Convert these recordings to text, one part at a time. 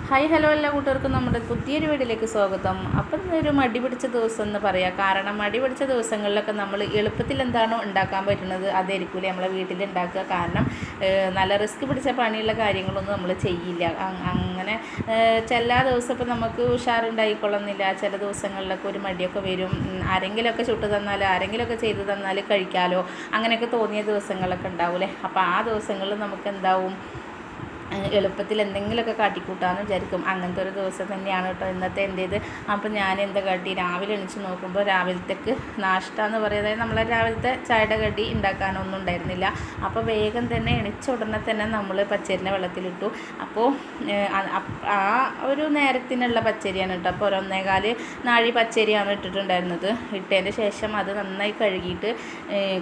Hi hello എല്ലാ കൂട്ടുകാർക്കും നമ്മുടെ പുതിയൊരു വീഡിയോയിലേക്ക് സ്വാഗതം. അപ്പം ഒരു മടി പിടിച്ച ദിവസം എന്ന് പറയാം. കാരണം മടി പിടിച്ച ദിവസങ്ങളിലൊക്കെ നമ്മൾ എളുപ്പത്തിൽ എന്താണോ ഉണ്ടാക്കാൻ പറ്റുന്നത് അതായിരിക്കില്ലേ നമ്മളെ വീട്ടിൽ ഉണ്ടാക്കുക. കാരണം നല്ല റിസ്ക് പിടിച്ച പണിയുള്ള കാര്യങ്ങളൊന്നും നമ്മൾ ചെയ്യില്ല. അങ്ങനെ ചില ദിവസം ഇപ്പം നമുക്ക് ഉഷാറുണ്ടായിക്കൊള്ളുന്നില്ല. ചില ദിവസങ്ങളിലൊക്കെ ഒരു മടിയൊക്കെ വരും. ആരെങ്കിലുമൊക്കെ ചുട്ട് തന്നാൽ ആരെങ്കിലുമൊക്കെ ചെയ്ത് തന്നാൽ കഴിക്കാമല്ലോ അങ്ങനെയൊക്കെ തോന്നിയ ദിവസങ്ങളൊക്കെ ഉണ്ടാവില്ലേ. അപ്പോൾ ആ ദിവസങ്ങളിൽ നമുക്ക് എന്താവും, എളുപ്പത്തിൽ എന്തെങ്കിലുമൊക്കെ കാട്ടിക്കൂട്ടാമെന്ന് വിചാരിക്കും. അങ്ങനത്തെ ഒരു ദിവസം തന്നെയാണ് കേട്ടോ ഇന്നത്തെ എൻ്റേത്. അപ്പോൾ ഞാൻ എന്താ കാട്ടി, രാവിലെ എണീച്ച് നോക്കുമ്പോൾ രാവിലത്തേക്ക് നാഷ്ട എന്ന് പറയുന്നത് നമ്മളെ രാവിലത്തെ ചായയുടെ കടി ഉണ്ടാക്കാനൊന്നും ഉണ്ടായിരുന്നില്ല. അപ്പോൾ വേഗം തന്നെ എണീച്ച ഉടനെ തന്നെ നമ്മൾ പച്ചരിനെ വെള്ളത്തിലിട്ടു. അപ്പോൾ ആ ഒരു നേരത്തിനുള്ള പച്ചരിയാണ് കേട്ടോ. അപ്പോൾ 1.25 നാഴി പച്ചരിയാണ് ഇട്ടിട്ടുണ്ടായിരുന്നത്. ഇട്ടതിൻ്റെ ശേഷം അത് നന്നായി കഴുകിയിട്ട്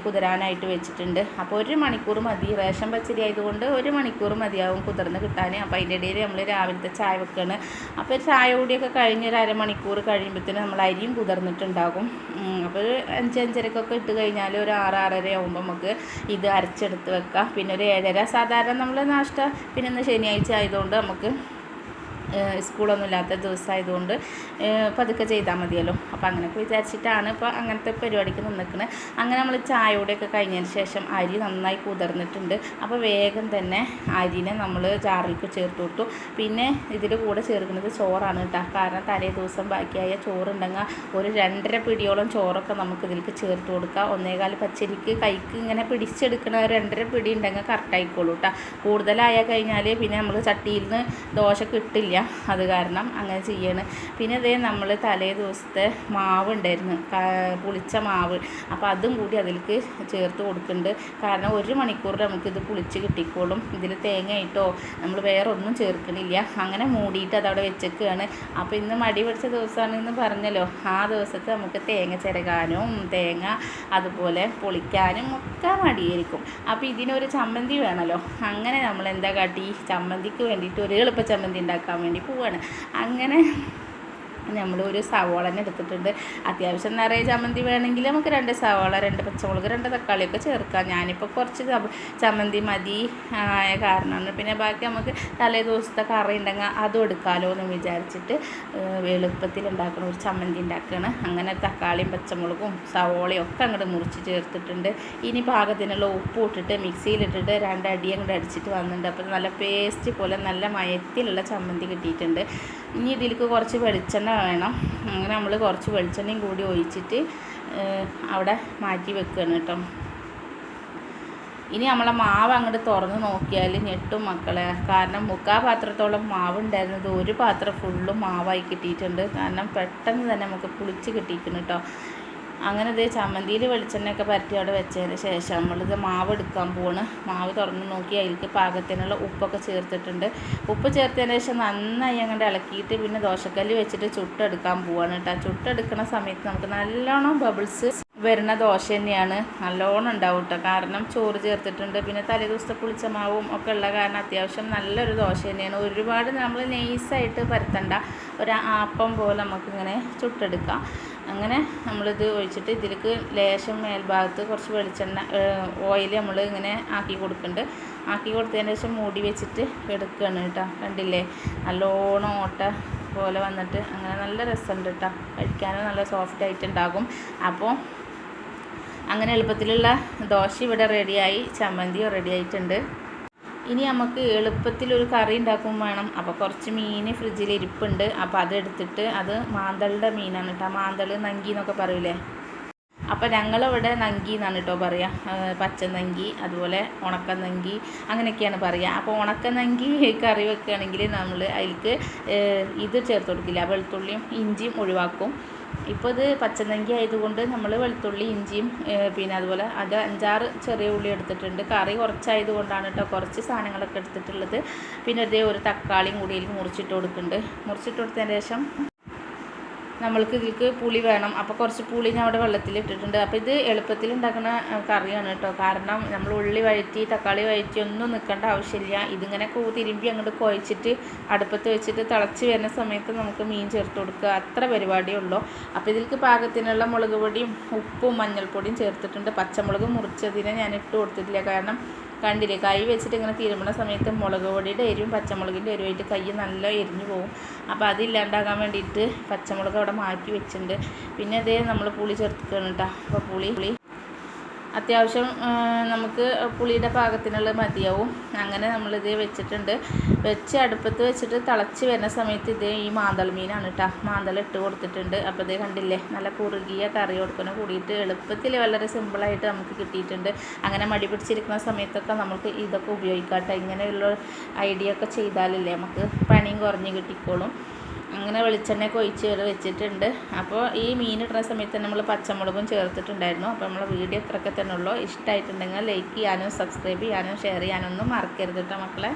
കുതിരാനായിട്ട് വെച്ചിട്ടുണ്ട്. അപ്പോൾ 1 മണിക്കൂർ മതി. റേഷൻ പച്ചരി ആയതുകൊണ്ട് 1 മണിക്കൂർ മതിയാവും കുതിർന്ന് കിട്ടാൻ. അപ്പോൾ അതിൻ്റെ ഇടയിൽ നമ്മൾ രാവിലത്തെ ചായ വെക്കുകയാണ്. അപ്പോൾ ചായ കൂടിയൊക്കെ കഴിഞ്ഞ് ഒരു അരമണിക്കൂർ കഴിയുമ്പോഴത്തേനും നമ്മൾ അരിയും കുതിർന്നിട്ടുണ്ടാകും. അപ്പോൾ ഒരു 5-5:30 ഇട്ട് കഴിഞ്ഞാൽ ഒരു 6-6:30 ആകുമ്പോൾ നമുക്ക് ഇത് അരച്ചെടുത്ത് വെക്കാം. പിന്നെ ഒരു 7:30 സാധാരണ നമ്മൾ നാഷ്ട. പിന്നെ ഇന്ന് ശനിയാഴ്ച ആയതുകൊണ്ട് നമുക്ക് സ്കൂളൊന്നും ഇല്ലാത്ത ദിവസമായതുകൊണ്ട് പതുക്കെ ചെയ്താൽ മതിയല്ലോ. അപ്പോൾ അങ്ങനെയൊക്കെ വിചാരിച്ചിട്ടാണ് ഇപ്പോൾ അങ്ങനത്തെ പരിപാടിക്ക് നിൽക്കുന്നത്. അങ്ങനെ നമ്മൾ ചായയോടെയൊക്കെ കഴിഞ്ഞതിന് ശേഷം അരി നന്നായി കുതിർന്നിട്ടുണ്ട്. അപ്പോൾ വേഗം തന്നെ അരിനെ നമ്മൾ ജാറിലേക്ക് ചേർത്ത് കൊടുത്തു. പിന്നെ ഇതിൻ്റെ കൂടെ ചേർക്കുന്നത് ചോറാണ് കേട്ടോ. കാരണം തലേ ദിവസം ബാക്കിയായ ചോറുണ്ടെങ്കിൽ ഒരു 2.5 പിടിയോളം ചോറൊക്കെ നമുക്ക് ഇതിലേക്ക് ചേർത്ത് കൊടുക്കാം. 1.25 പച്ചരിക്ക് കൈക്ക് ഇങ്ങനെ പിടിച്ചെടുക്കണ 2.5 പിടി ഉണ്ടെങ്കിൽ കറക്റ്റായിക്കോളൂ കേട്ടോ. കൂടുതലായാൽ കഴിഞ്ഞാൽ പിന്നെ നമ്മൾ ചട്ടിയിൽ നിന്ന് ദോശ കിട്ടില്ല. അത് കാരണം അങ്ങനെ ചെയ്യാണ്. പിന്നെ അതേ നമ്മൾ തലേ ദിവസത്തെ മാവ് ഉണ്ടായിരുന്നു, പുളിച്ച മാവ്. അപ്പോൾ അതും കൂടി അതിലേക്ക് ചേർത്ത് കൊടുക്കുന്നുണ്ട്. കാരണം 1 മണിക്കൂർ നമുക്കിത് പുളിച്ച് കിട്ടിക്കോളും. ഇതിൽ തേങ്ങയിട്ടോ നമ്മൾ വേറെ ഒന്നും ചേർക്കണില്ല. അങ്ങനെ മൂടിയിട്ട് അതവിടെ വെച്ചേക്കുകയാണ്. അപ്പോൾ ഇന്ന് മടി പിടിച്ച ദിവസമാണെന്ന് പറഞ്ഞല്ലോ. ആ ദിവസത്തെ നമുക്ക് തേങ്ങ ചിരകാനും തേങ്ങ അതുപോലെ പൊളിക്കാനും ഒക്കെ മടിയായിരിക്കും. അപ്പോൾ ഇതിനൊരു ചമ്മന്തി വേണമല്ലോ. അങ്ങനെ നമ്മൾ എന്താ കാട്ടി, ചമ്മന്തിക്ക് വേണ്ടിയിട്ട് ഒരു എളുപ്പ ചമ്മന്തി ഉണ്ടാക്കാൻ വേണ്ടി പോവാണ്. അങ്ങനെ നമ്മൾ ഒരു സവാളനെ എടുത്തിട്ടുണ്ട്. അത്യാവശ്യം നിറയെ ചമ്മന്തി വേണമെങ്കിൽ നമുക്ക് 2 സവാള, 2 പച്ചമുളക്, 2 തക്കാളിയൊക്കെ ചേർക്കാം. ഞാനിപ്പോൾ കുറച്ച് ചമ്മന്തി മതി ആയ കാരണമാണ്. പിന്നെ ബാക്കി നമുക്ക് തലേ ദിവസത്തെ കറി ഉണ്ടെങ്കിൽ അതും എടുക്കാമല്ലോ എന്ന് വിചാരിച്ചിട്ട് എളുപ്പത്തിൽ ഉണ്ടാക്കുന്ന ഒരു ചമ്മന്തി ഉണ്ടാക്കുകയാണ്. അങ്ങനെ തക്കാളിയും പച്ചമുളകും സവാളയും ഒക്കെ അങ്ങോട്ട് മുറിച്ച് ചേർത്തിട്ടുണ്ട്. ഇനി പാകത്തിനുള്ള ഉപ്പ് ഇട്ടിട്ട് മിക്സിയിലിട്ടിട്ട് 2 അടി അങ്ങോട്ട് അടിച്ചിട്ട് വന്നിട്ടുണ്ട്. അപ്പോൾ നല്ല പേസ്റ്റ് പോലെ നല്ല മയത്തിലുള്ള ചമ്മന്തി കിട്ടിയിട്ടുണ്ട്. ഇനി ഇതിലേക്ക് കുറച്ച് വെളിച്ചെണ്ണ വേണം. അങ്ങനെ നമ്മൾ കുറച്ച് വെളിച്ചെണ്ണയും കൂടി ഒഴിച്ചിട്ട് അവിടെ മാറ്റി വെക്കുകയാണ് കേട്ടോ. ഇനി നമ്മളെ മാവ് അങ്ങോട്ട് തുറന്ന് നോക്കിയാൽ ഞെട്ടും മക്കളെ. കാരണം 3/4 പാത്രത്തോളം മാവ് ഉണ്ടായിരുന്നത് 1 പാത്രം ഫുള്ളും മാവായി കിട്ടിയിട്ടുണ്ട്. കാരണം പെട്ടെന്ന് തന്നെ നമുക്ക് പുളിച്ച് കിട്ടിയിട്ടുണ്ട് കേട്ടോ. അങ്ങനെ ഇത് ചമ്മന്തിയിൽ വെളിച്ചെണ്ണയൊക്കെ പരത്തി അവിടെ വെച്ചതിന് ശേഷം നമ്മളിത് മാവ് എടുക്കാൻ പോവാണ്. മാവ് തുറന്ന് നോക്കി അതിലേക്ക് പാകത്തിനുള്ള ഉപ്പൊക്കെ ചേർത്തിട്ടുണ്ട്. ഉപ്പ് ചേർത്തതിന് ശേഷം നന്നായി അങ്ങോട്ട് ഇളക്കിയിട്ട് പിന്നെ ദോശക്കല്ല് വെച്ചിട്ട് ചുട്ടെടുക്കാൻ പോവാണ് കേട്ടോ. ചുട്ടെടുക്കുന്ന സമയത്ത് നമുക്ക് നല്ലോണം ബബിൾസ് വരുന്ന ദോശ തന്നെയാണ്. നല്ലോണം ഉണ്ടാവും കേട്ടോ. കാരണം ചോറ് ചേർത്തിട്ടുണ്ട്. പിന്നെ തലേ ദിവസത്തെ പുളിച്ച മാവും ഒക്കെ ഉള്ള കാരണം അത്യാവശ്യം നല്ലൊരു ദോശ തന്നെയാണ്. ഒരുപാട് നമ്മൾ നൈസായിട്ട് പരത്തണ്ട, ഒരു അപ്പം പോലെ നമുക്കിങ്ങനെ ചുട്ടെടുക്കാം. അങ്ങനെ നമ്മളിത് ഒഴിച്ചിട്ട് ഇതിലേക്ക് ലേശം മേൽഭാഗത്ത് കുറച്ച് വെളിച്ചെണ്ണ ഓയിൽ നമ്മൾ ഇങ്ങനെ ആക്കി കൊടുക്കുന്നുണ്ട്. ആക്കി കൊടുത്തതിന് ശേഷം മൂടി വെച്ചിട്ട് എടുക്കുകയാണ് കേട്ടോ. കണ്ടില്ലേ, നല്ലോണം ഓട്ട പോലെ വന്നിട്ട് അങ്ങനെ നല്ല രസമുണ്ട് കേട്ടോ. കഴിക്കാനും നല്ല സോഫ്റ്റ് ആയിട്ടുണ്ടാകും. അപ്പോൾ അങ്ങനെ എളുപ്പത്തിലുള്ള ദോശ ഇവിടെ റെഡിയായി, ചമ്മന്തിയും റെഡി ആയിട്ടുണ്ട്. ഇനി നമുക്ക് എളുപ്പത്തിലൊരു കറി ഉണ്ടാക്കും വേണം. അപ്പോൾ കുറച്ച് മീൻ ഫ്രിഡ്ജിൽ ഇരിപ്പുണ്ട്. അപ്പോൾ അതെടുത്തിട്ട്, അത് മാന്തളുടെ മീനാണ് കേട്ടോ. മാന്തൾ നങ്കി എന്നൊക്കെ പറയൂലേ. അപ്പോൾ ഞങ്ങളിവിടെ നങ്കി എന്നാണ് കേട്ടോ പറയുക. പച്ച നങ്കി അതുപോലെ ഉണക്ക നങ്കി അങ്ങനെയൊക്കെയാണ് പറയുക. അപ്പോൾ ഉണക്ക നങ്കി കറി വെക്കുകയാണെങ്കിൽ നമ്മൾ അതിലേക്ക് ഇത് ചേർത്ത് കൊടുക്കില്ല, വെളുത്തുള്ളിയും ഇഞ്ചിയും ഒഴിവാക്കും. ഇപ്പോൾ ഇത് പച്ചനങ്കി ആയതുകൊണ്ട് നമ്മൾ വെളുത്തുള്ളി ഇഞ്ചിയും പിന്നെ അതുപോലെ അത് 5-6 ചെറിയ ഉള്ളി എടുത്തിട്ടുണ്ട്. കറി കുറച്ചായതുകൊണ്ടാണ് കേട്ടോ കുറച്ച് സാധനങ്ങളൊക്കെ എടുത്തിട്ടുള്ളത്. പിന്നെ അതേ ഒരു തക്കാളിയും കൂടി മുറിച്ചിട്ട് കൊടുക്കുന്നുണ്ട്. മുറിച്ചിട്ട് കൊടുത്തതിന് ശേഷം നമ്മൾക്ക് ഇതിലേക്ക് പുളി വേണം. അപ്പോൾ കുറച്ച് പുളി ഞാൻ അവിടെ വെള്ളത്തിലിട്ടിട്ടുണ്ട്. അപ്പോൾ ഇത് എളുപ്പത്തിൽ ഉണ്ടാക്കുന്ന കറിയാണ് കേട്ടോ. കാരണം നമ്മൾ ഉള്ളി വഴറ്റി തക്കാളി വഴറ്റി ഒന്നും നിൽക്കേണ്ട ആവശ്യമില്ല. ഇതിങ്ങനെ തിരുമ്പി അങ്ങോട്ട് കുഴച്ചിട്ട് അടുപ്പത്ത് വെച്ചിട്ട് തിളച്ച് വരുന്ന സമയത്ത് നമുക്ക് മീൻ ചേർത്ത് കൊടുക്കുക, അത്ര പരിപാടിയേ ഉള്ളൂ. അപ്പോൾ ഇതിലേക്ക് പാകത്തിനുള്ള മുളക് പൊടിയും ഉപ്പും മഞ്ഞൾപ്പൊടിയും ചേർത്തിട്ടുണ്ട്. പച്ചമുളക് മുറിച്ചതിനെ ഞാൻ ഇട്ട് കൊടുത്തിട്ടില്ല, കാരണം കണ്ടില്ലേ കൈ വെച്ചിട്ട് ഇങ്ങനെ തിരുമ്പുന്ന സമയത്ത് മുളക് പൊടിയുടെ എരിവും പച്ചമുളകിൻ്റെ എരിവായിട്ട് കൈ നല്ല എരിഞ്ഞു പോകും. അപ്പോൾ അതില്ലാണ്ടാകാൻ വേണ്ടിയിട്ട് പച്ചമുളക് അവിടെ മാറ്റി വെച്ചിട്ടുണ്ട്. പിന്നെ അതേ നമ്മൾ പുളി ചേർത്തിക്കണം കേട്ടോ. അപ്പോൾ പുളി അത്യാവശ്യം നമുക്ക് പുളിയുടെ പാകത്തിനുള്ളത് മതിയാവും. അങ്ങനെ നമ്മളിത് വെച്ചിട്ടുണ്ട്. വെച്ച് അടുപ്പത്ത് വെച്ചിട്ട് തിളച്ച് വരുന്ന സമയത്ത് ഇതേ ഈ മാന്തൾ മീനാണ് കേട്ടോ. മാന്തൾ ഇട്ട് കൊടുത്തിട്ടുണ്ട്. അപ്പോൾ ഇതേ കണ്ടില്ലേ നല്ല കുറുകിയ കറി കൊടുക്കുന്ന കൂടിയിട്ട് എളുപ്പത്തിൽ വളരെ സിമ്പിളായിട്ട് നമുക്ക് കിട്ടിയിട്ടുണ്ട്. അങ്ങനെ മടി പിടിച്ചിരിക്കുന്ന സമയത്തൊക്കെ നമുക്ക് ഇതൊക്കെ ഉപയോഗിക്കാം കേട്ടോ. ഇങ്ങനെയുള്ള ഐഡിയ ഒക്കെ ചെയ്താലല്ലേ നമുക്ക് പണിയും കുറഞ്ഞ് കിട്ടിക്കോളും. അങ്ങനെ വെളിച്ചെണ്ണയൊക്കെ ഒഴിച്ച് വെച്ചിട്ടുണ്ട്. അപ്പോൾ ഈ മീൻ ഇടുന്ന സമയത്ത് നമ്മൾ പച്ചമുളകും ചേർത്തിട്ടുണ്ടായിരുന്നു. അപ്പോൾ നമ്മളെ വീഡിയോ ഇത്രയൊക്കെ തന്നെ ഉള്ളൂ. ഇഷ്ടമായിട്ടുണ്ടെങ്കിൽ ലൈക്ക് ചെയ്യാനും സബ്സ്ക്രൈബ് ചെയ്യാനും ഷെയർ ചെയ്യാനൊന്നും മറക്കരുത് കേട്ടോ മക്കളെ.